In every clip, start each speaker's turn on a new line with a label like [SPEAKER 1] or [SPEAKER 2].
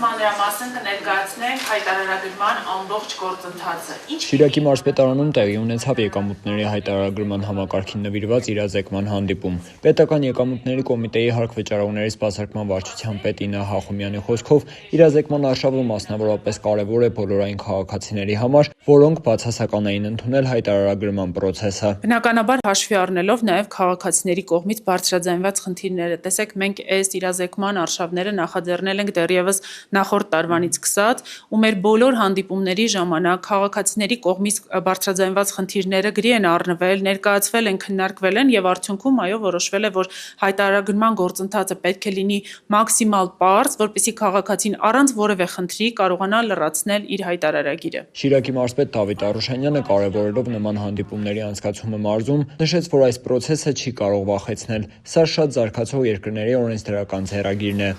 [SPEAKER 1] մանրամասն կներկայացնենք հայտարարագրման ամբողջ գործընթացը։
[SPEAKER 2] Շիրակի մարզպետարանում տեղի ունեցավ եկամուտների հայտարարագրման համակարգին նվիրված իրազեկման հանդիպում։ Պետական եկամուտների կոմիտեի հարկ-վճարողների սպասարկման վարչության պետ Իննա Հախոմյանի խոսքով իրազեկման արշավը մասնավորապես կարևոր է բոլոր այն քաղաքացիների համար, որոնք բացասական էին ընդունել հայտարարագրման պրոցեսը։
[SPEAKER 1] Բնականաբար հաշվի առնելով նաև քաղաքացիների կողմից բարձրաձայնված խնդիրները, տեսեք, մենք այս իրազեկման արշավները նախաձեռնել ենք դեռևս նախորդ տարվանից սկսած, ու մեր բոլոր հանդիպումների ժամանակ քաղաքացիների կողմից բարձրաձայնված խնդիրները գրի են առնվել, ներկայացվել են, քննարկվել են եւ արդյունքում այո որոշվել է, որ հայտարարագրման գործընթացը պետք է լինի մաքսիմալ պարզ, որպեսզի քաղաքացին առանց որևէ խնդրի կարողանա լրացնել իր հայտարարագիրը։
[SPEAKER 2] Շիրակի մարզպետ Դավիթ Արուշանյանը կարևորելով նման հանդիպումների անցկացումը մարզում նշեց, որ այս պրոցեսը չի կարող վախեցնել։ Սա շատ զարգացող երկրների օրենսդրական ձեռագիրն է։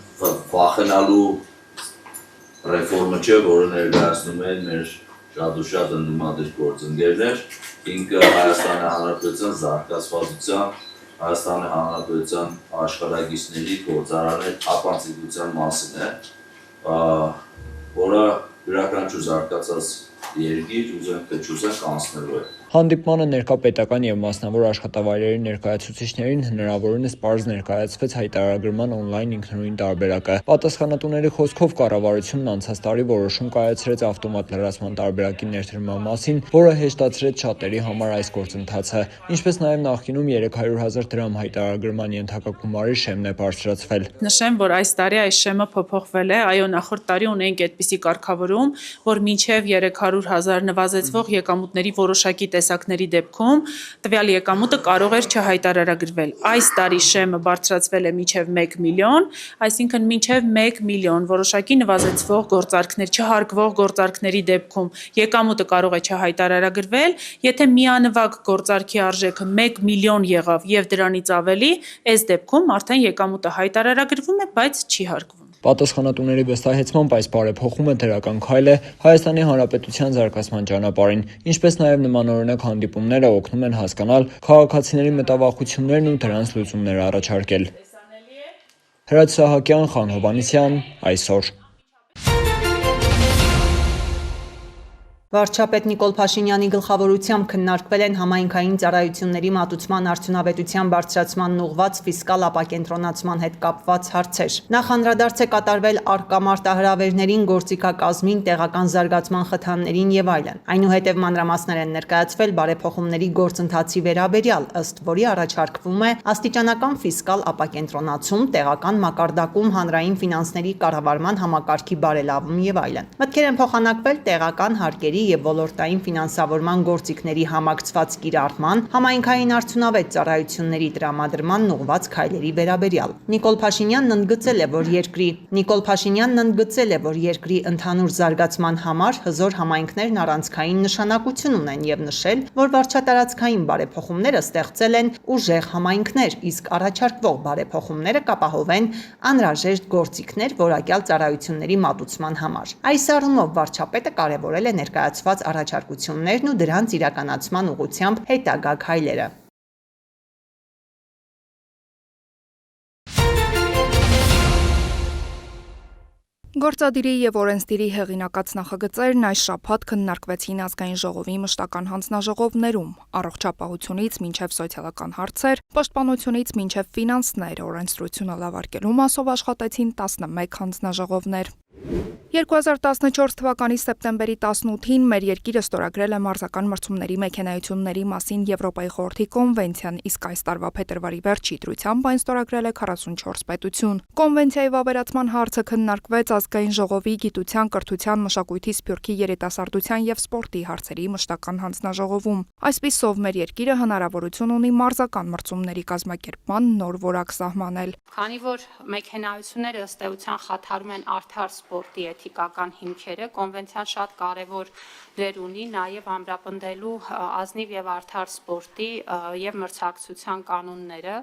[SPEAKER 3] Վախենալու ռեֆորմը չէ, որը ներկայացնում են մեր շատ ու շատ ընդդիմադիր գործընկերներ, ինքը Հայաստանի Հանրապետության զարգացվածության, Հայաստանի Հանրապետության աշխարհագիտների գործարարների թափանցիկության մասին է, որը յուրաքանչյուր զարգացած երկիր ուզենք թե չուզենք անցնելու է։
[SPEAKER 2] Հանդիպմանը ներկա պետական եւ մասնավոր աշխատավայրերի ներկայացուցիչներին հնարավորինս պարզ ներկայացվեց հայտարարագրման օնլայն ինքնուրույն տարբերակը։ Պատասխանատուների խոսքով կառավարությունն անցած տարի որոշում կայացրեց ավտոմատ լրացման տարբերակի ներդրման մասին, որը հեշտացրեց շատերի համար այս գործընթացը, ինչպես նաեւ նախկինում 300,000 դրամ հայտարարագրման ենթակա գումարի շեմն է բարձրացվել։
[SPEAKER 1] Նշեմ, որ այս տարի այս շեմը փոփոխվել է, այո, նախորդ տարի ունենք այդպիսի կարգավորում, որ մինչև 300,000 նվազեցվող եկամուտների որոշակի տեսակների դեպքում տվյալ եկամուտը կարող էր չհայտարարագրվել։ Այս տարի շեմը բարձրացվել է մինչև 1 միլիոն, այսինքն մինչև 1 միլիոն որոշակի նվազեցվող գործարքներ, չհարգվող գործարքների դեպքում եկամուտը կարող է չհայտարարագրվել, եթե միանվագ գործարքի արժեքը 1 միլիոն եղավ եւ դրանից ավելի, այս դեպքում արդեն եկամուտը հայտարարագրվում է, բայց չի հարգվում։
[SPEAKER 2] Պատասխանատուների վստահեցմամբ այս բարեփոխումը դրական քայլ է Հայաստանի Հանրապետության զարգացման ճանապարհին, ինչպես նաև նմանօրինակ հանդիպումները օգնում են հասկանալ քաղաքացիների մտավախություններն ու դրանց լուծումներ առաջարկել։ Հրաչ Սահակյան, Խան Հովհաննիսյան, այսօր։
[SPEAKER 4] Վարչապետ Նիկոլ Փաշինյանի գլխավորությամբ քննարկվել են համայնքային ծառայությունների մատուցման արդյունավետության բարձրացմանն ուղղված ֆիսկալ ապակենտրոնացման հետ կապված հարցեր։ Նախ անդրադարձ է կատարվել առկա մարտահրավերներին, գործիքակազմին, տեղական զարգացման խթաններին եւ այլն։ Այնուհետև մանրամասներ են ներկայացվել բարեփոխումների գործընթացի վերաբերյալ, ըստ որի առաջարկվում է աստիճանական ֆիսկալ ապակենտրոնացում, տեղական մակարդակում հանրային ֆինանսների կառավարման համակարգի բարելավում եւ այլն։ Մտքեր են փոխանակվել տեղական հարկերի եւ ոլորտային ֆինանսավորման գործիքների համակցված կիրառման, համայնքային արդյունավետ ծառայությունների տրամադրման ուղղված քայլերի վերաբերյալ։ Նիկոլ Փաշինյանն ընդգծել է, որ երկրի ընդհանուր զարգացման համար հզոր համայնքներն առանցքային նշանակություն ունեն եւ նշել, որ վարչատարածքային բարեփոխումները ստեղծել են ուժեղ համայնքներ, իսկ առաջարկվող բարեփոխումները կապահովեն անհրաժեշտ գործիքներ որակյալ ծառայությունների մատուցման համար։ Այս առումով վարչապետը կարևորել է ներկայացված առաջարկություններն ու դրանց իրականացման ուղղությամբ հետագա քայլերը։
[SPEAKER 5] Գործադիրի եւ օրենսդիրի հեղինակած նախագծերն այս շաբաթ քննարկվեցին ազգային ժողովի մշտական հանձնաժողովներում, առողջապահությունից մինչև սոցիալական հարցեր, պաշտպանությունից մինչև ֆինանսներ, օրենսդրությունը լավարկելու մասով աշխատեցին 11 հանձնաժողովներ։ 2014 թվականի սեպտեմբերի 18-ին մեր երկիրը ստորագրել է մարզական մրցումների մեքենայությունների մասին Եվրոպայի խորհրդի կոնվենցիան, իսկ այս տարվա փետրվարի վերջի դրությամբ այն ստորագրել է 44 պետություն։ Կոնվենցիայի վավերացման հարցը քննարկվեց ազգային ժողովի գիտության, կրթության, մշակույթի, սփյուռքի, երիտասարդության եւ սպորտի հարցերի մշտական հանձնաժողովում։ Այսպիսով մեր երկիրը հնարավորություն ունի մարզական մրցումների կազմակերպման նոր որակ սահմանել։
[SPEAKER 6] Քանի որ մեքենայությունները ըստ էության խաթարում են արդար սպորտի էթիկական հիմքերը, կոնվենցիան շատ կարևոր դեր ունի նաև ամրապնդելու ազնիվ եւ արդար սպորտի եւ մրցակցության կանոնները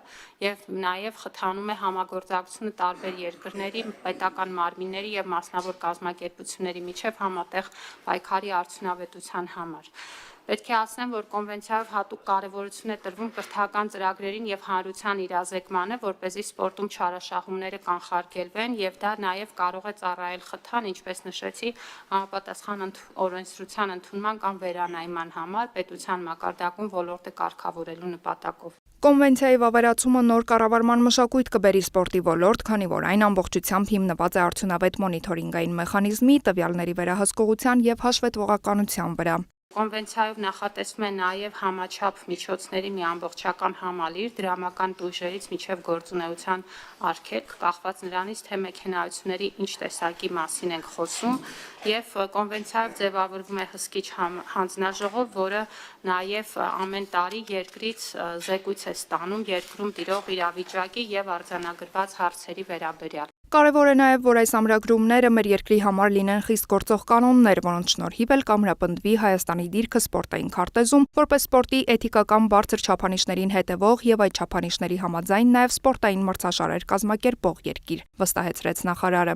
[SPEAKER 6] եւ նաև խթանում է համագործակցությունը տարբեր երկրների, պետական մարմինների եւ մասնավոր կազմակերպությունների միջև համատեղ պայքարի արդյունավետության համար։ Պետք է ասեմ, որ կոնվենցիայով հատուկ կարևորություն է տրվում կրթական ծրագրերին եւ հանրության իրազեկմանը, որպեսզի սպորտում չարաշահումները կանխարգելվեն եւ դա նաեւ կարող է ծառայել խթան, ինչպես նշեցի, համապատասխան օրենսդրության ընդունման կամ վերանայման համար պետության մակարդակում ոլորտը կարգավորելու նպատակով։
[SPEAKER 5] Կոնվենցիայի վավերացումը նոր կառավարման մշակույթ կբերի սպորտի ոլորտ, քանի որ այն ամբողջությամբ հիմնված է արդյունավետ մոնիթորինգային մեխանիզմի, տվյալների վերահսկողության եւ հաշվետվողականության վրա։
[SPEAKER 6] Կոնվենցիայով նախատեսվում է նաև համաչափ միջոցների մի ամբողջական համալիր դրամական տույժերից մինչև գործունեության արգելք, կախված նրանից, թե մեքենայությունների ինչ տեսակի մասին ենք խոսում, եւ կոնվենցիայով ձևավորվում է հսկիչ հանձնաժողով, որը նաև ամեն տարի երկրից զեկույց է ստանում երկրում տիրող իրավիճակի եւ արձանագրված հարցերի վերաբերյալ։
[SPEAKER 5] Կարևոր է նաև, որ այս ամրագրումները մեր երկրի համար լինեն խիստ գործող կանոններ, որոնց շնորհիվ էլ կամրապնդվի Հայաստանի դիրքը սպորտային քարտեզում, որպես սպորտի էթիկական բարձր չափանիշներին հետևող եւ այդ չափանիշների համաձայն նաև սպորտային մրցաշարեր կազմակերպող երկիր, վստահեցրեց նախարարը։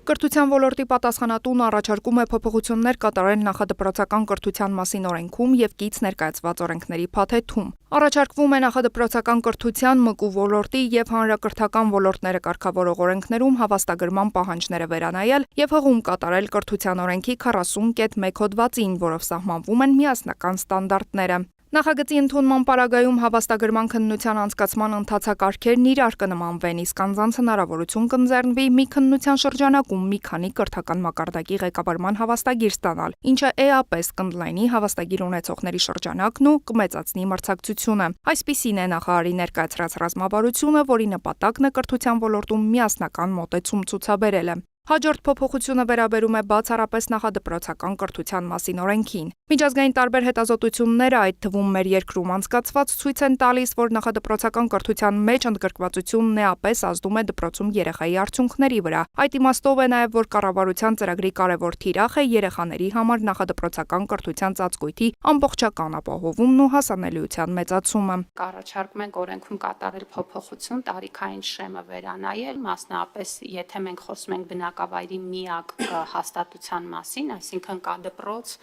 [SPEAKER 5] Կրթության ոլորտի պատասխանատուն առաջարկում է փոփոխություններ կատարել նախադպրոցական կրթության մասին օրենքում եւ կից ներկայացված օրենքների փաթեթում։ Առաջարկվում է նախադպրոցական կրթության, ՄԿ ոլորտի եւ հանրակրթական ոլորտները կարգավորող օրենքներում հավաստագրման պահանջները վերանայել եւ հղում կատարել կրթության օրենքի 40.1 հոդվածին, որով սահմանվում են միասնական ստանդարտները։ Նախագծի ընդունման պարագայում հավաստագրման քննության անցկացման ընթացակարգերն իրար կնմանվեն, իսկ անձանց հնարավորություն կընձեռնվի մի քննության շրջանակում մի քանի կրթական մակարդակի ղեկավարման հավաստագիր ստանալ, ինչը էապես կընդլայնի հավաստագիր ունեցողների շրջանակն ու կմեծացնի մրցակցությունը։ Այսպիսին է նախարարի ներկայացրած ռազմավարությունը, որի նպատակն է կրթության ոլորտում միասնական մոտեցում ցուցաբերելը։ Հաջորդ փոփոխությունը վերաբերում է բացառապես նախադպրոցական կրթության մասին օրենքին։ Միջազգային տարբեր հետազոտությունները, այդ թվում մեր երկրում անցկացված, ցույց են տալիս, որ նախադպրոցական կրթության մեջ ընդգրկվածությունն էապես ազդում է դպրոցում երեխայի արդյունքների վրա։ Այդ իմաստով է նաև, որ կառավարության ծրագրի կարևոր թիրախ է երեխաների համար նախադպրոցական կրթության ծածկույթի ամբողջական ապահովումն ու հասանելիության մեծացումը։
[SPEAKER 6] Կառաջարկում ենք օրենքում կատարել փոփոխություն, տարիքային շեմը վերանայել, մասնավորապես, եթե մենք խոսում ենք բնակավայրի միակ հաստատության մասին, այսինքն կա դպրոց,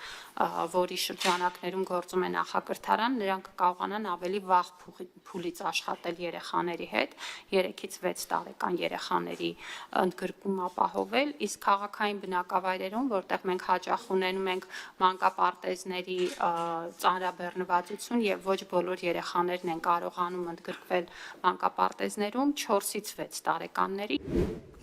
[SPEAKER 6] որի շրջանակներում գործում է նախակրթարան, նրանք կարողանան ավելի վաղ փուլից աշխատել երեխաների հետ, 3-ից 6 տարեկան երեխաների ընդգրկում ապահովել, իսկ քաղաքային բնակավայրերում, որտեղ մենք հաճախ ունենում ենք մանկապարտեզների ծանրաբեռնվածություն եւ ոչ բոլոր երեխաներն են կարողանում ընդգրկվել մանկապարտեզներում 4-ից 6 տարեկանների։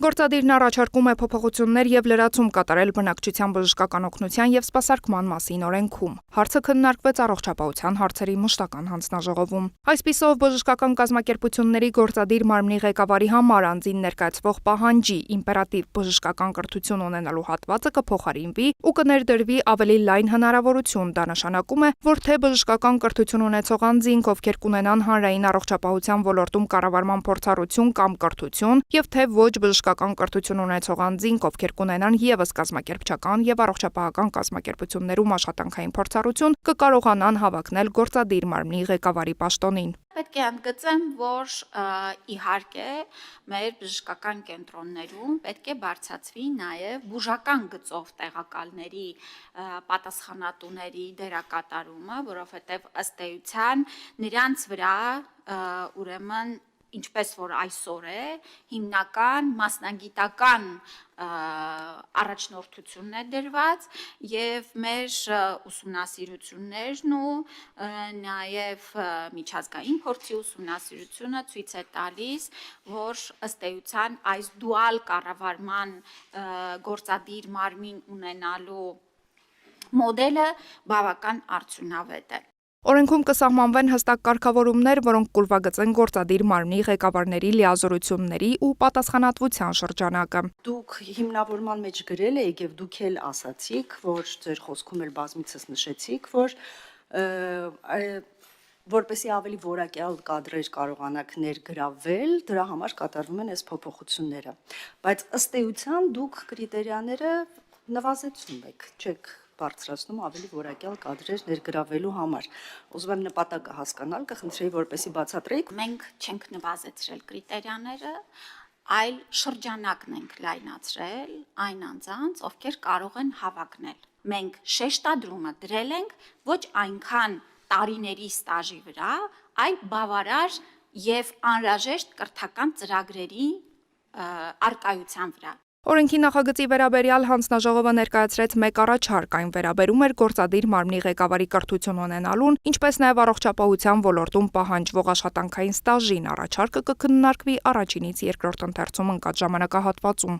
[SPEAKER 5] Գործադիրն առաջարկում է փոփոխություններ եւ լրացում կատարել բնակչության բժշկական օգնության եւ սպասարկման մասին օրենքում։ Հարցը քննարկվեց առողջապահության հարցերի մշտական հանձնաժողովում։ Այսպիսով բժշկական կազմակերպությունների գործադիր մարմնի ղեկավարի համար անձին ներկայացվող պահանջի իմպերատիվ բժշկական կրթություն ունենալու հատվածը կփոխարինվի ու կներդրվի ավելի լայն հնարավորություն։ Դա նշանակում է, որ թե բժշկական կրթություն ունեցող անձինք, ովքեր կունենան հանրային առողջապահության ոլորտում կառավարման փորձառություն կամ կրթություն, եւ թե ոչ բժշկական կրթություն ունեցող անձինք, ովքեր կունենան եւս կազմակերպչական եւ առողջապահական կազմակերպություններում աշխատանքային փորձառություն, կկարողանան հավակնել գործադիր մարմնի ղեկավարի պաշտոնին։
[SPEAKER 7] Պետք է ընդգծեմ, որ իհարկե մեր բժշկական կենտրոններում պետք է բարձրացվի նաև բուժական գծով տեղակալների պատասխանատուների դերակատարումը, որովհետև ըստ էության նրանց վրա ուրեմն ինչպես որ այսօր է, հիմնական մասնագիտական առաջնորդությունն է դրված եւ մեր ուսումնասիրություններն ու նաեւ միջազգային փորձի ուսումնասիրությունը ցույց է տալիս, որ ըստ էության այս դուալ կառավարման գործադիր մարմին ունենալու մոդելը բավական արդյունավետ է։
[SPEAKER 5] Օրենքում կսահմանվեն հստակ կարգավորումներ, որոնք կուրվագծեն գործադիր մարմնի ղեկավարների լիազորությունների ու պատասխանատվության շրջանակը։
[SPEAKER 8] Դուք հիմնավորման մեջ գրել եք եւ դուք էլ ասացիք, որ ձեր խոսքում էլ բազմիցս նշեցիք, որ որպեսզի ավելի որակյալ կադրեր կարողանաք ներգրավել, դրա համար կատարվում են այս փոփոխությունները։ Բայց ըստ էության դուք կրիտերիաները նվազեցնում եք, չեք բարձրացնում ավելի որակյալ կադրեր ներգրավելու համար։ Ուզում եմ նպատակը հասկանալ, կխնդրեի որպեսզի բացատրեիք։
[SPEAKER 7] Մենք չենք նվազեցրել կրիտերիաները, այլ շրջանակն ենք լայնացրել այն անձանց, ովքեր կարող են հավակնել։ Մենք շեշտադրումը դրել ենք ոչ այնքան տարիների ստաժի վրա, այլ բավարար եւ անհրաժեշտ կրթական ծրագրերի արկայության վրա։
[SPEAKER 5] Օրենքի նախագծի վերաբերյալ հանձնաժողովը ներկայացրեց մեկ առաջարկ, այն վերաբերում էր գործադիր մարմնի ղեկավարի կրթություն ունենալուն, ինչպես նաև առողջապահության ոլորտում պահանջվող աշխատանքային ստաժին։ Առաջարկը կքննարկվի առաջինից երկրորդ ընթերցում ընկած ժամանակահատվածում։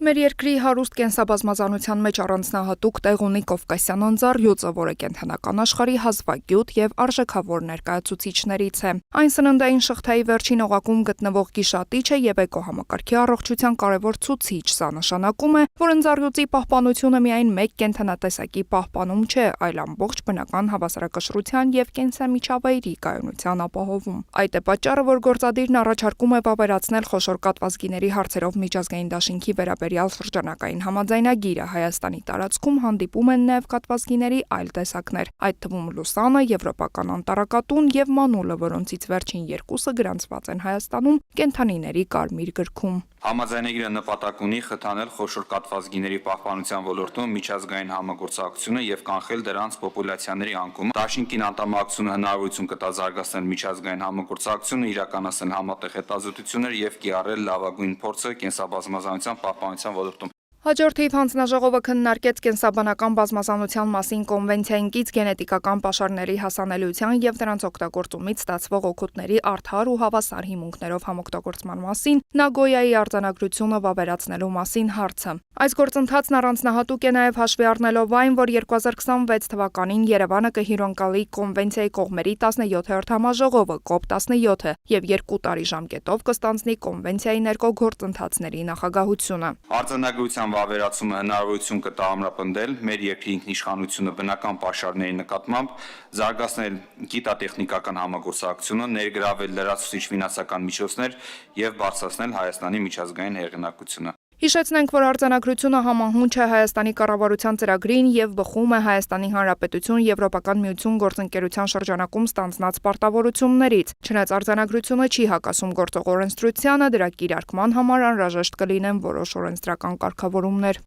[SPEAKER 5] Մեր երկրի հարուստ կենսաբազմազանության մեջ առանձնահատուկ տեղ ունի Կովկասյան անձառյուծը, որը կենդանական աշխարհի հազվագյուտ եւ արժեքավոր ներկայացուցիչներից է։ Այն սննդային շղթայի վերջին օղակում գտնվող գիշատիչ է եւ էկոհամակարգի առողջության կարևոր ցուցիչ։ Սա նշանակում է, որ ընձառյուծի պահպանությունը միայն մեկ կենդանատեսակի պահպանում չէ, այլ ամբողջ բնական հավասարակշռության եւ կենսամիջավայրի կայունության ապահովում։ Այդ է պատճառը, որ գործադիրն առաջարկում է վավերացնել խոշոր կատվազգիների հարցերով միջազգային դաշինքի վերաբերյալ շրջանակային համաձայնագիրը։ Հայաստանի տարածքում հանդիպում են նաև կատվազգիների այլ տեսակներ, այդ թվում լուսանը, եվրոպական անտառակատուն եւ մանուլը, որոնցից վերջին երկուսը գրանցված են Հայաստանում կենդանիների կարմիր գրքում։
[SPEAKER 9] Համաձայնագիրը նպատակ ունի խթանել խոշոր կատվազգիների պահպանության ոլորտում միջազգային համագործակցությունը եւ կանխել դրանց պոպուլյացիաների անկումը։ Դաշինքին անդամակցությունը հնարավորություն կտա զարգացնել միջազգային համագործակցությունը, իրականացնել համատեղ հետազոտություններ եւ կիրառել լավագույն փորձը կենսաբազմազանության պահպանության ոլորտում։
[SPEAKER 5] Հաջորդ թիվ հանձնաժողովը քննարկեց կենսաբանական բազմազանության մասին կոնվենցիային կից գենետիկական պաշարների հասանելիության եւ դրանց օգտագործումից ստացվող օգուտների արդար ու հավասար հիմունքներով համօգտագործման մասին Նագոյայի արձանագրությունը վավերացնելու մասին հարցը։ Այս գործընթացն առանձնահատուկ է նաեւ հաշվի առնելով այն, որ 2026 թվականին Երևանը կհյուրընկալի կոնվենցիայի կողմերի 17-րդ համաժողովը COP17-ը եւ 2 տարի ժամկետով կստանձնի կոնվենցիայի ներկո գործընթացների նախագահությունը։
[SPEAKER 9] Արձանագրության վավերացումը հնարավորություն կտա ամրապնդել մեր երկրի ինքնիշխանությունը բնական պաշարների նկատմամբ, զարգացնել գիտատեխնիկական համագործակցությունը, ներգրավել լրացուցիչ ֆինանսական միջոցներ եւ բարձրացնել Հայաստանի միջազգային հեղինակությունը։
[SPEAKER 5] Հիշեցնենք, որ արձանագրությունը համահունչ է Հայաստանի կառավարության ծրագրին եւ բխում է Հայաստանի Հանրապետություն Եվրոպական միություն գործընկերության շրջանակում ստանձնած պարտավորություններից։ Չնայած արձանագրությունը չի հակասում գործող օրենսդրությանը, դրա կիրարկման համար անհրաժեշտ կլինեն որոշ օրենսդրական կարգավորումներ։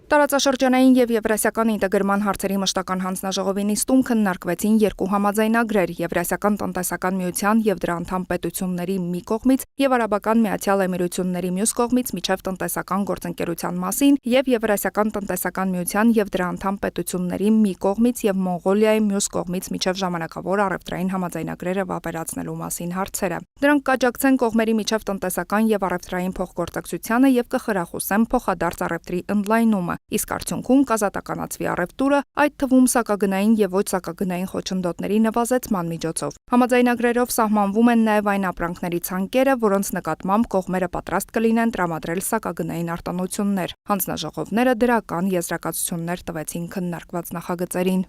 [SPEAKER 5] Տարածաշրջանային եւ եվրասիական ինտեգրման հարցերի մշտական հանձնաժողովի նիստում քննարկվեցին երկու համաձայնագրեր՝ Եվրասիական տնտեսական միության եւ դրա անդամ պետությունների մի կողմից եւ Արաբական Միացյալ Էմիրությունների մյուս կողմից միջև տնտեսական գործընկերության մասին եւ Եվրասիական տնտեսական միության եւ դրա անդամ պետությունների մի կողմից եւ Մոնղոլիայի մյուս կողմից միջև ժամանակավոր առևտրային համաձայնագրերը վավերացնելու մասին հարցերը։ Դրանք կաջակցեն կողմերի միջև տնտեսական եւ առևտրային փոխգործակցությանը եւ կխրախուսեն փոխադարձ առևտրի ընդլայնումը, իսկ արդյունքում կազատականացվի առևտուրը, այդ թվում սակագնային եւ ոչ սակագնային խոչընդոտների նվազեցման միջոցով։ Համաձայնագրերով սահմանվում են նաեւ այն ապրանքների ցանկերը, որոնց նկատմամբ կողմերը պատրաստ կլինեն տրամադրել սակագնային արտոնություններ։ Հանձնաժողովները դրական եզրակացություններ տվեցին քննարկված նախագծերին։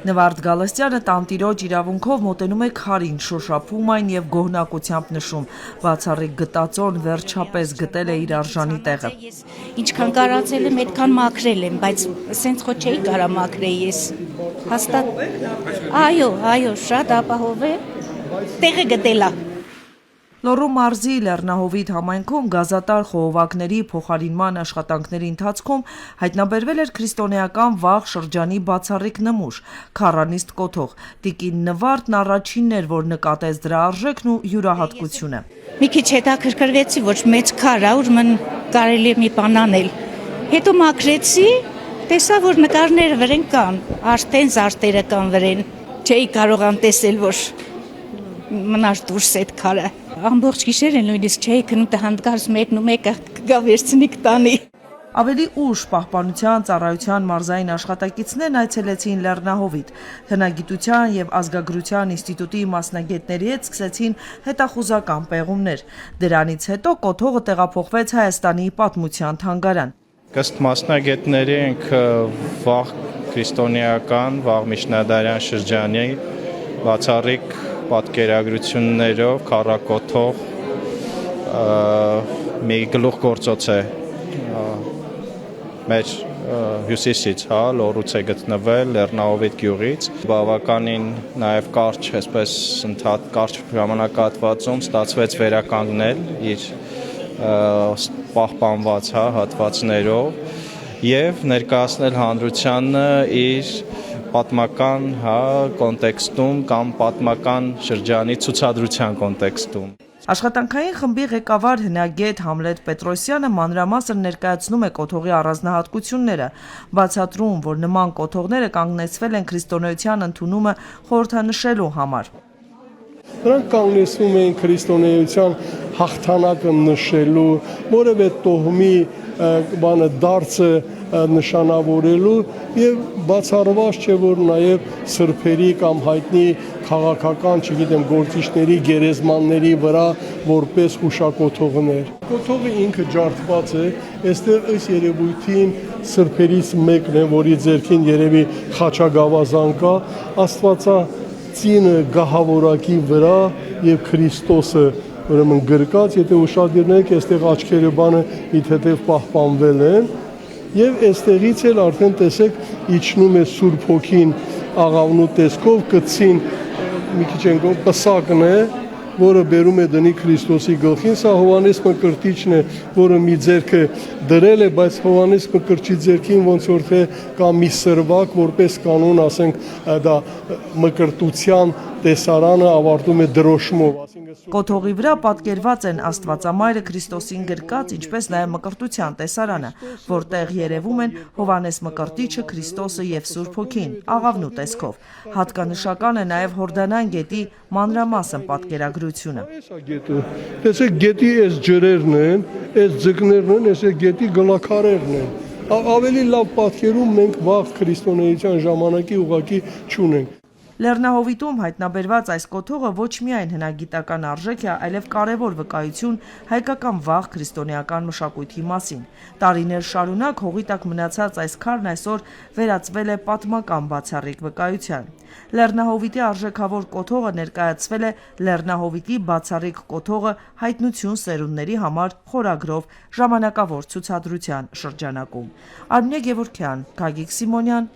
[SPEAKER 10] Նվարդ Գալստյանը տանտիրոջ իրավունքով մոտենում է քարին, շոշափում այն եւ գոհնակությամբ նշում. բացառիկ գտածոն վերջապես գտել է իր արժանի տեղը։
[SPEAKER 11] Ինչքան կարածել եմ, այդքան մաքրել եմ, բայց սենց խո չէի կարա մաքրեի ես։ Հաստատ։ Այո, շատ ապահով է։ Տեղը գտելա։
[SPEAKER 10] Լոռու մարզի Լեռնահովիտ համայնքում գազատար խողովակների փոխարինման աշխատանքների ընթացքում հայտնաբերվել էր քրիստոնեական վաղ շրջանի բացառիկ նմուշ, քառանիստ կոթող։ Տիկին Նվարդն առաջինն էր, որ նկատեց դրա արժեքն ու յուրահատկությունը։
[SPEAKER 11] Մի քիչ հետաքրքրվեցի, ոչ մեծ քար ա, ուրեմն կարելի է մի բան անել։ Հետո մաքրեցի, տեսա, որ նկարները վրեն կան, արդեն զարտերը կան վրեն։ Չէի կարող անտեսել, որ մնար դուրս այդ քարը։ Ամբողջ գիշերը նույնիսկ չէի քնում, տը հանդգարս մեկն ու մեկը կգա վերցնի կտանի։
[SPEAKER 10] Ավելի ուշ Պահպանության ծառայության մարզային աշխատակիցներն այցելեցին Լեռնահովիտ։ Հնագիտության եւ ազգագրության ինստիտուտի մասնագետների հետ սկսեցին հետախուզական պեղումներ։ Դրանից հետո կոթողը տեղափոխվեց Հայաստանի պատմության թանգարան։
[SPEAKER 12] Ըստ մասնագետների ենք վաղ քրիստոնեական, վաղ միջնադարյան շրջանի բացառիկ պատկերագրություններով քառակոթող մի գլուխգործոց է մեր հյուսիսից, հա, լոռուց է գտնվել, Լեռնահովիտ գյուղից։ Բավականին նաև կարճ, այսպես կարճ ժամանակահատվածում ստացվեց վերականգնել իր պահպանված, հա, հատվածներով եւ ներկայացնել հանրությանը իր պատմական, հա, կոնտեքստում կամ պատմական շրջանի ցուցադրության կոնտեքստում։
[SPEAKER 10] Աշխատանքային խմբի ղեկավար հնագետ Համլետ Պետրոսյանը մանրամասն ներկայացնում է կոթողի առանձնահատկությունները, բացատրում, որ նման կոթողները կանգնեցվել են քրիստոնեության ընդունումը խորհրդանշելու համար։
[SPEAKER 13] Նրանք կանգնեցվում էին քրիստոնեության հաղթանակը նշելու, որևէ տոհմի դարձը նշանավորելու եւ բացառված չէ, որ նաեւ սրբերի կամ հայտնի քաղաքական, չգիտեմ, գործիչների գերեզմանների վրա որպես հուշակոթողներ։ Կոթողը ինքը ջարդված է, այստեղ այս երևույթին սրբերից մեկն է, որի ձեռքին երևի խաչագավազան կա, Աստվածածինը գահավորակի վրա եւ Քրիստոսը ուրեմն գրկած, եթե ուշադրնեք, այստեղ աչքերը բանը իթեթև պահպանվել են եւ այստեղից էլ արդեն տեսեք իջնում է Սուրբ Հոգին աղավնու տեսքով կցին մի քիչ են պսակն է, որը բերում է դնի Քրիստոսի գլխին, սա Հովհաննես Մկրտիչն է, որը մի ձեռքը դրել է, բայց Հովհաննես Մկրտչի ձեռքին ոնց որ թե կա մի սրվակ, որպես կանոն, ասենք, դա մկրտության տեսարանը ավարտում է դրոշմով,
[SPEAKER 10] Կոթողի վրա պատկերված են Աստվածամայրը Քրիստոսին գրկած, ինչպես նաև Մկրտության տեսարանը, որտեղ երևում են Հովհաննես Մկրտիչը, Քրիստոսը եւ Սուրբ Հոգին, աղավնու տեսքով։ Հատկանշական է նաև Հորդանան գետի մանրամասն պատկերագրությունը։
[SPEAKER 13] Տեսեք, գետի այս ջրերն են, այս ձկներն են, այս գետի գլաքարերն են։ Ավելի լավ պատկերում մենք վաղ քրիստոնեության ժամանակի ուղակի չունենք։
[SPEAKER 10] Լեռնահովիտում հայտնաբերված այս կոթողը ոչ միայն հնագիտական արժեք է, այլև կարևոր վկայություն հայկական վաղ քրիստոնեական մշակույթի մասին։ Տարիներ շարունակ հողի տակ մնացած այս քարն այսօր վերածվել է պատմական բացառիկ վկայության։ Լեռնահովիտի արժեքավոր կոթողը ներկայացվել է Լեռնահովիտի բացառիկ կոթողը հայտնություն սերունդների համար խորագրով ժամանակավոր ցուցադրության շրջանակում։ Արմինե Գևորգյան, Գագիկ Սիմոնյան։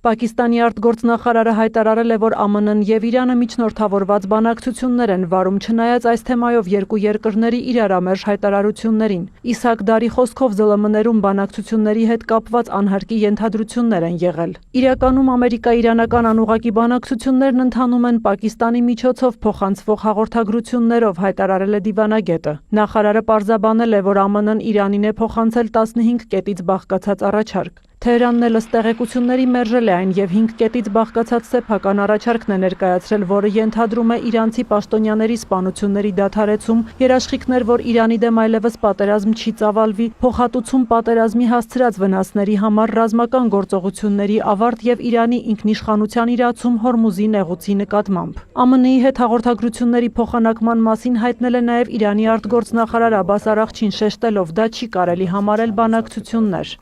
[SPEAKER 14] Պակիստանի արտգործնախարարը հայտարարել է, որ ԱՄՆ-ն եւ Իրանը միջնորդավորված բանակցություններ են վարում, չնայած այս թեմայով երկու երկրների իրարամերժ հայտարարություններին։ Իսհակ Դարի խոսքով ԶԼՄ-ներում բանակցությունների հետ կապված անհարկի ենթադրություններ են եղել։ Իրականում ամերիկա-իրանական անուղղակի բանակցություններն ընթանում են Պակիստանի միջոցով փոխանցվող հաղորդագրություններով, հայտարարել է դիվանագետը։ Նախարարը պարզաբանել է, որ ԱՄՆ-ն Իրանին է փոխանցել 15 կետից բաղկացած առաջարկ։ Թեհրանն էլ ըստ տեղեկությունների մերժել է այն եւ 5 կետից բաղկացած սեփական առաջարկն է ներկայացրել, որը ենթադրում է իրանցի պաշտոնյաների սպանությունների դադարեցում, երաշխիքներ, որ Իրանի դեմ այլևս պատերազմ չի ծավալվի, փոխհատուցում պատերազմի հասցրած վնասների համար, ռազմական գործողությունների ավարտ եւ Իրանի ինքնիշխանության իրացում Հորմուզի նեղուցի նկատմամբ։ ԱՄՆ-ի հետ հաղորդագրությունների փոխանակման մասին հայտնել է նաեւ Իրանի արտգործնախարար Աբբաս Արաղչին, շեշտելով, դա չի կարելի համարել բանակցություններ։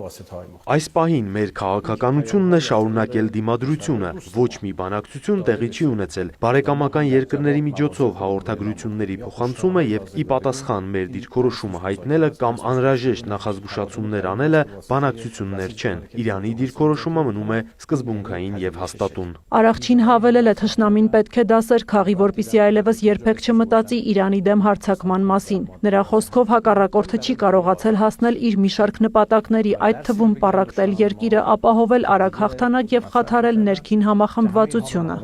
[SPEAKER 15] Մեր քաղաքականությունն է շարունակել դիմադրությունը, ոչ մի բանակցություն տեղի չի ունեցել, բարեկամական երկրների միջոցով հաղորդագրությունների փոխանցումը եւ ի պատասխան մեր դիրքորոշումը հայտնելը կամ անհրաժեշտ նախազգուշացումներ անելը բանակցություններ չեն։ Իրանի դիրքորոշումը մնում է սկզբունքային եւ հաստատուն։
[SPEAKER 14] Արաղչին հավելել է, թշնամին պետք է դասեր քաղի, որպեսզի այլևս երբեք չմտածի Իրանի դեմ հարձակման մասին։ Նրա խոսքով հակառակորդը չի կարողացել հասնել իր մի շարք նպատակների, այդ թվում պառակտել երկիրը, ապահովել արագ հաղթանակ եւ խաթարել ներքին համախմբվածությունը։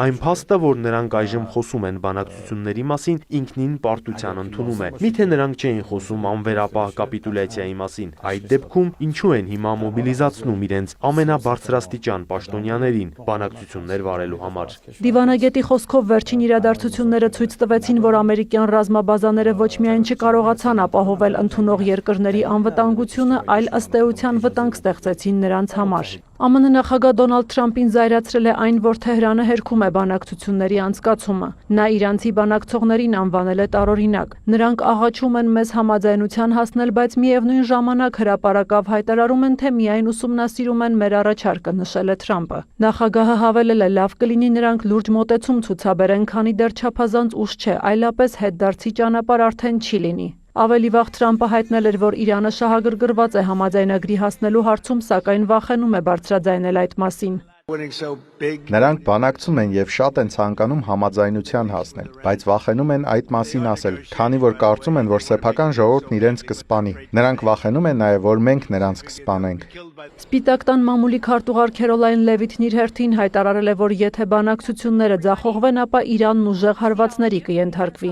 [SPEAKER 15] Այն փաստը, որ նրանք այժմ խոսում են բանակցությունների մասին, ինքնին պարտության ընդունում է։ Միթե նրանք չէին խոսում անվերապահ կապիտուլյացիայի մասին։ Այդ դեպքում ինչու են հիմա մոբիլիզացնում իրենց ամենաբարձրաստիճան պաշտոնյաներին բանակցություններ վարելու համար։
[SPEAKER 14] Դիվանագետի խոսքով վերջին իրադարձությունները ցույց տվեցին, որ ամերիկյան ռազմաբազաները ոչ միայն չկարողացան ապահովել ընդունող երկրների անվտանգությունը, այլ ըստ էության վտանգ ստեղծեցին նրանց համար։ ԱՄՆ նախագահ Դոնալդ Թրամփին զայրացրել է այն, որ Թեհրանը հերքում է բանակցությունների անցկացումը։ Նա իրանցի բանակցողներին անվանել է տարօրինակ։ Նրանք աղաչում են մեզ համաձայնության հասնել, բայց միևնույն ժամանակ հրապարակավ հայտարարում են, թե միայն ուսումնասիրում են մեր առաջարկը, նշել է Թրամփը։ Նախագահը հավելել է, լավ կլինի նրանք լուրջ մոտեցում ցուցաբերեն, քանի դեռ չափազանց ուշ չէ, այլապես հետդարձի ճանապարհ արդեն չի լինի։ Ավելի վաղ Թրամփը հայտնել էր, որ Իրանը շահագրգռված է համաձայնագրի հասնելու հարցում, սակայն վախենում է բարձրաձայնել այդ մասին։
[SPEAKER 16] Նրանք բանակցում են եւ շատ են ցանկանում համաձայնության հասնել, բայց վախենում են այդ մասին ասել, քանի որ կարծում են, որ սեփական ժողովուրդն իրենց կսպանի։ Նրանք վախենում են նաեւ, որ մենք նրանց կսպանենք։
[SPEAKER 14] Սպիտակ տան մամուլի քարտուղար Քերոլայն Լևիթն իր հերթին հայտարարել է, որ եթե բանակցությունները ձախողվեն, ապա Իրանն ուժեղ հարվածների կենթարկվի։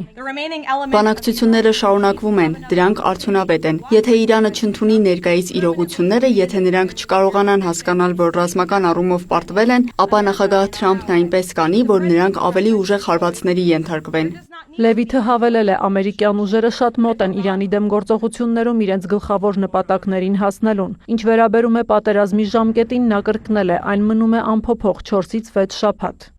[SPEAKER 17] Բանակցությունները շարունակվում են, դրանք արդյունավետ են։ Եթե Իրանը չընդունի ներկայիս իրողությունները, եթե նրանք չկարողանան հասկանալ, որ ռազմական առումով պարտվել են, ապա նախագահ Թրամփն այնպես կանի, որ նրանք ավելի ուժեղ հարվածների ենթարկվեն։
[SPEAKER 14] Լևիթը հավելել է, ամերիկյան ուժերը շատ մոտ են Իրանի դեմ գործողություններում իրենց գլխավոր նպատակներին հասնելուն։ Ինչ վերաբերում է պատերազմի ժամկետին, նա կրկնել է, այն մնում է անփոփոխ 4-ից 6 շաբաթ։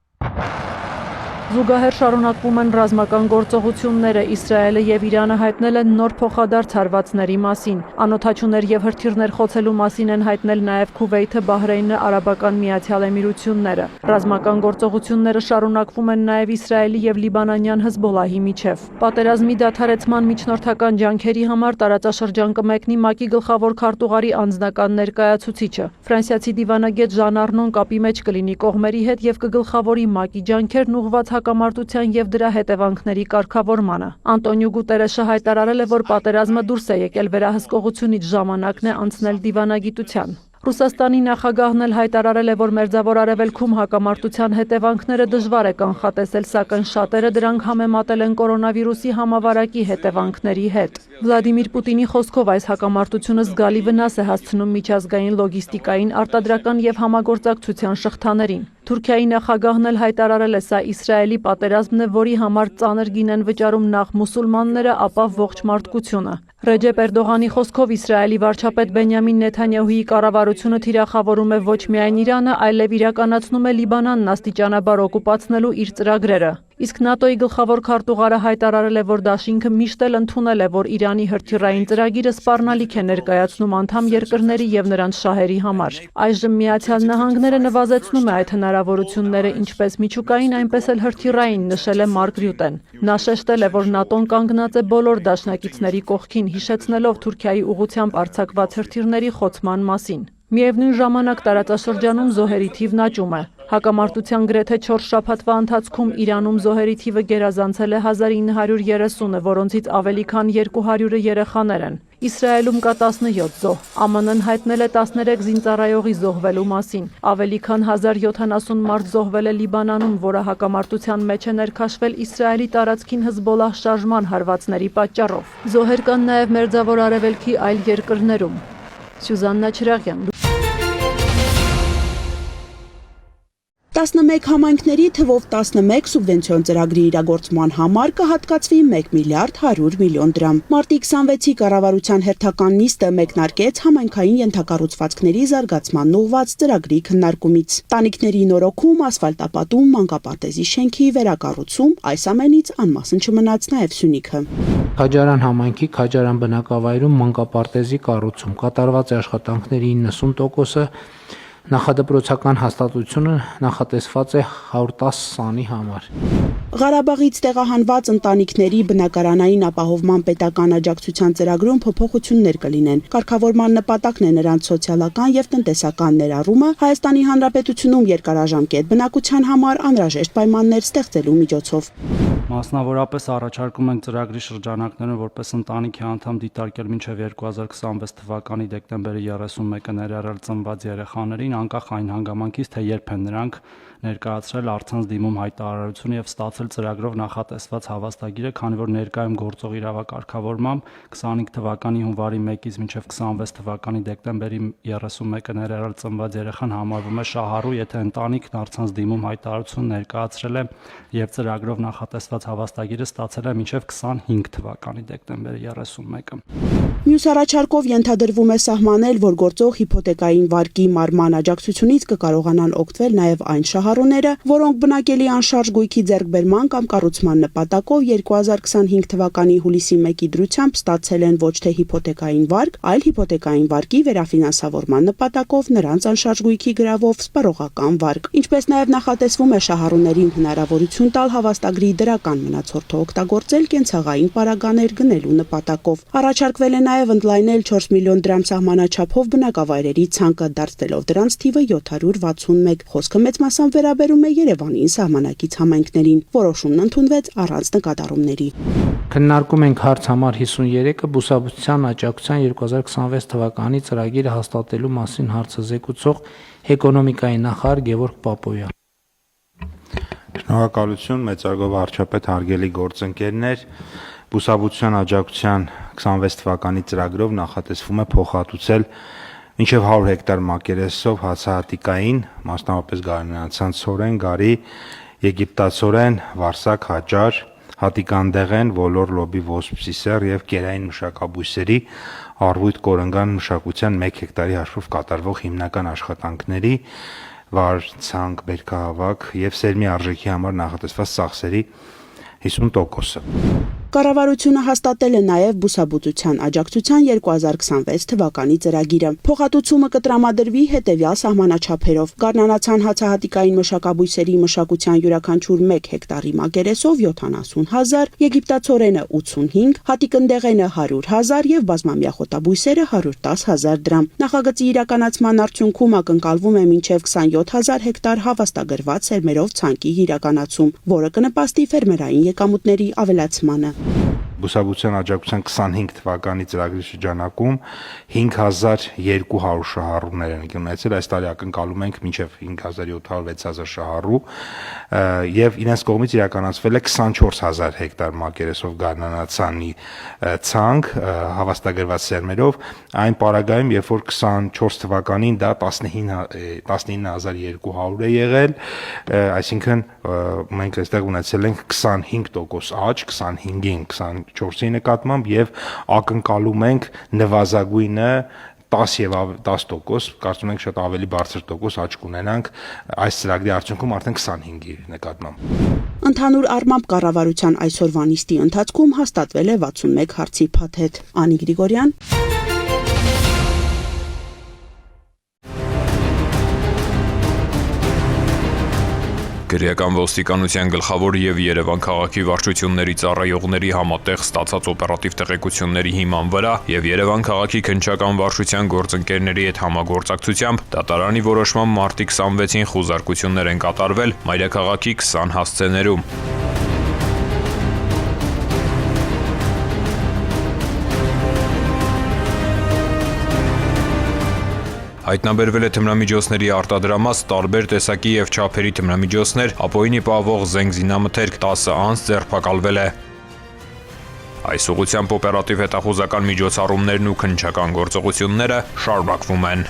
[SPEAKER 14] Զուգահեռ շարունակվում են ռազմական գործողությունները, Իսրայելը եւ Իրանը հայտնել են նոր փոխադարձ հարվածների մասին։ Անօդաչուներ եւ հրթիռներ խոցելու մասին են հայտնել նաեւ Քուվեյթը, Բահրեյնը, Արաբական Միացյալ Էմիրությունները։ Ռազմական գործողությունները շարունակվում են նաեւ Իսրայելի եւ լիբանանյան Հզբոլահի միջև։ Պատերազմի դադարեցման միջնորդական ջանքերի համար տարածաշրջան կմեկնի ՄԱԿ-ի գլխավոր քարտուղարի անձնական ներկայացուցիչը։ Ֆրանսիացի դիվանագետ Ժան Արնոն կապի մեջ կլինի կողմերի հետ եւ կգլխավորի ՄԱԿ-ի ջանքերն ուղղված հակամարտության եւ դրա հետևանքների կարգավորմանը։ Անտոնիո Գուտերեշը հայտարարել է, որ պատերազմը դուրս է եկել վերահսկողությունից, ժամանակն է անցնել դիվանագիտության։ Ռուսաստանի նախագահն էլ հայտարարել է, որ Մերձավոր Արևելքում հակամարտության հետևանքները դժվար է կանխատեսել, սակայն շատերը դրանք համեմատել են կորոնավիրուսի համավարակի հետևանքների հետ։ Վլադիմիր Պուտինի խոսքով այս հակամարտությունը զգալի վնաս է հասցնում միջազգային լոգիստիկային, արտադրական եւ համագործակցության շղթաներին։ Թուրքիայի նախագահն էլ հայտարարել է, սա Իսրայելի պատերազմն է, որի համար ծանր գին են վճարում նախ մուսուլմանները, ապա ողջ մարդկությունը։ Ռեջեփ Էրդողանի խոսքով Իսրայելի վարչապետ Բենյամին Նեթանյահուի կառավարությունը թիրախավորում է ոչ միայն Իրանը, այլև իրականացնում է Լիբանանն աստիճանաբար օկուպացնելու իր ծրագրերը։ Իսկ ՆԱՏՕ-ի գլխավոր քարտուղարը հայտարարել է, որ դաշինքը միշտ էլ ընդունել է, որ Իրանի հրթիռային ծրագիրը սպառնալիք է ներկայացնում անդամ երկրների եւ նրանց շահերի համար։ Այժմ Միացյալ Նահանգները նվազեցնում է այդ հնարավորությունները ինչպես միջուկային, այնպես էլ հրթիռային, նշել է Մարկ Ռյուտեն։ Նա շեշտել է, որ ՆԱՏՕ-ն կանգնած է բոլոր դաշնակիցների կողքին, հիշեցնելով Թուրքիայի ուղղությամբ արձակված հրթիռների խոցման մասին։ Միևնույն ժամանակ տարածաշրջանում զոհերի թիվն աճում է։ Հակամարտության գրեթե 4 շաբաթվա ընթացքում Իրանում զոհերի թիվը գերազանցել է 1930-ը, որոնցից ավելի քան 200-ը երեխաներ են։ Իսրայելում կա 17 զոհ։ ԱՄՆ-ն հայտնել է 13 զինծառայողի զոհվելու մասին։ Ավելի քան 1070 մարդ զոհվել է Լիբանանում, որը հակամարտության մեջ է ներքաշվել Իսրայելի տարածքին Հզբոլահ շարժման հարվածների պատճառով։ Զոհեր կան նաև Մերձավոր Արևելքի այլ երկրներում։ Սյուզաննա Չրաղյան
[SPEAKER 18] 11 համայնքների թվով 11 սուբվենցիոն ծրագրի իրագործման համար կհատկացվի 1 միլիարդ 100 միլիոն դրամ։ Մարտի 26-ի կառավարության հերթական նիստը մեկնարկեց համայնքային ենթակառուցվածքների զարգացման ուղղված ծրագրի քննարկումից։ Տանիքների նորոգում, ասֆալտապատում, մանկապարտեզի շենքի վերակառուցում, այս ամենից անմասն չմնաց նաև Սյունիքը։
[SPEAKER 19] Քաջարան համայնքի Քաջարան բնակավայրում մանկապարտեզի կառուցում կատարված է աշխատանքների 90%-ը Նախադպրոցական հաստատությունը նախատեսված է 110 սանի համար։
[SPEAKER 18] Ղարաբաղից տեղահանված ընտանիքների բնակարանային ապահովման պետական աջակցության ծրագրում փոփոխություններ կլինեն։ Կարգավորման նպատակն է նրանց սոցիալական եւ տնտեսական ներառումը Հայաստանի Հանրապետությունում երկարաժամկետ բնակության համար անհրաժեշտ պայմաններ ստեղծելու միջոցով։
[SPEAKER 20] Մասնավորապես առաջարկում ենք ծրագրի շրջանակներում որպես ընտանիքի անդամ դիտարկել մինչև 2026 թվականի դեկտեմբերի 31-ը ներառել ծնված երեխաներին, անկախ այն հանգամանքից, թե երբ են նրանք ներկայացրել առցանց դիմում հայտարարություն եւ ստացել ծրագրով նախատեսված հավաստագիրը, քանի որ ներկայում գործող իրավակարգավորմամբ 25 թվականի հունվարի 1-ից մինչև 26 թվականի դեկտեմբերի 31-ը ներառել ծնված երեխան համարվում է շահառու, եթե ընտանիքն առցանց դիմում հայտարարություն ներկայացրել է եւ ծրագրով նախատեսված հավաստագիրը ստացել է մինչև 25 թվականի դեկտեմբերի 31-ը։
[SPEAKER 18] Մյուս առաջարկով ենթադրվում է սահմանել, որ գործող հիփոթեկային վարկի մարման աջակցությունից կկարողանան օգտվել նաև այն շահառուները, որոնք բնակելի անշարժ գույքի ձեռքբերման կամ կառուցման նպատակով 2025 թվականի հուլիսի 1-ի դրությամբ ստացել են ոչ թե հիփոթեկային վարկ, այլ հիփոթեկային վարկի վերաֆինանսավորման նպատակով նրանց անշարժ գույքի գրավով սպառողական վարկ։ Ինչպես նաև նախատեսվում է շահառուներին հնարավորություն տալ հավաստագրի դրական մնացորդը օգտագործել կենցաղային պարագաներ գնելու նպատակով։ Առաջարկվել է նաև ընդլայնել 4 միլիոն դրամ սահմանաչափով բնակավայրերի ցանկը, դարձնելով դրանց թիվը 761։ Խոսքը մեծ մասամբ վերաբերում է Երևանին սահմանակից համայնքներին։ Որոշումն ընդունվեց առանց նկատառումների։
[SPEAKER 19] Քննարկում ենք հարց համար 53-ը բուսաբուծության աջակցության 2026 թվականի ծրագիրը հաստատելու մասին հարցը զեկուցող էկոնոմիկայի նախարար Գևորգ Պապոյան։
[SPEAKER 21] Շնորհակալություն, մեծարգո վարչապետ, հարգելի գործընկերներ։ Բուսաբուծության աջակցության 26 թվականի ծրագրով նախատեսվում է փոխհատուցել մինչև 100 հեկտար մակերեսով հացահատիկային, մասնավորապես գարնանացան ցորեն, գարի, եգիպտացորեն, վարսակ, հաճար, հատիկանդեղեն, ոլոր, լոբի, ոսպ, սիսեռ եւ կերային մշակաբույսերի արվույթ կորնգան մշակության 1 հեկտարի հաշվով կատարվող հիմնական աշխատանքների վար, ցանկ, բերքահավաք եւ սերմի արժեքի համար նախատեսված ծախսերի 50%-ը։
[SPEAKER 18] Կառավարությունը հաստատել է նաև բուսաբուծության աջակցության 2026 թվականի ծրագիրը։ Փոխհատուցումը կտրամադրվի հետևյալ սահմանաչափերով. Գարնանացան հացահատիկային մշակաբույսերի մշակության յուրաքանչյուր 1 հեկտարի մակերեսով 70,000, եգիպտացորենը 85, հատիկնդեղենը 100,000 եւ բազմամյա խոտաբույսերը 110,000 դրամ։ Նախագծի իրականացման արդյունքում ակնկալվում է մինչև 27,000 հեկտար հավաստագրված սերմերով ցանկի իրականացում, որը կնպաստի ֆերմերային եկամուտների ավելացմանը։
[SPEAKER 21] Բուսաբուծության աջակցության 25 թվականի ծրագրի շրջանակում 5200 շահառուներ են ունեցել, այս տարի ակնկալում ենք մինչև 5700-6000 շահառու եւ իրենց կողմից իրականացվել է 24000 հեկտար մակերեսով գարնանացանի ցանկ հավաստագրված սերմերով, այն պարագայում, երբ որ 24 թվականին դա 19200 է եղել, այսինքն մենք այստեղ ունեցել ենք 25% աճ, 25-ին 24-ի նկատմամբ եւ ակնկալում ենք նվազագույնը 10 եւ 10%, կարծում ենք շատ ավելի բարձր տոկոս աճ կունենանք այս ծրագրի արդյունքում արդեն 25-ի նկատմամբ։
[SPEAKER 18] Ընդհանուր առմամբ կառավարության այսօրվա նիստի ընթացքում հաստատվել է 61 հարցի փաթեթ։ Անի Գրիգորյան։
[SPEAKER 22] Քրեական ոստիկանության գլխավոր եւ Երևան քաղաքի վարչությունների ծառայողների համատեղ ստացած օպերատիվ տեղեկությունների հիման վրա եւ Երևան քաղաքի քննչական վարչության գործընկերների հետ համագործակցությամբ դատարանի որոշմամբ մարտի 26-ին խուզարկություններ են կատարվել մայրաքաղաքի 20 հասցեներում։ Հայտնաբերվել է թմրամիջոցների արտադրամաս տարբեր տեսակի եւ չափերի թմրամիջոցներ, ապօրինի պահվող զենք զինամթերք 10 անձ ձերբակալվել է։ Այս ուղղությամբ օպերատիվ հետախուզական միջոցառումներն ու քննչական գործողությունները շարունակվում են։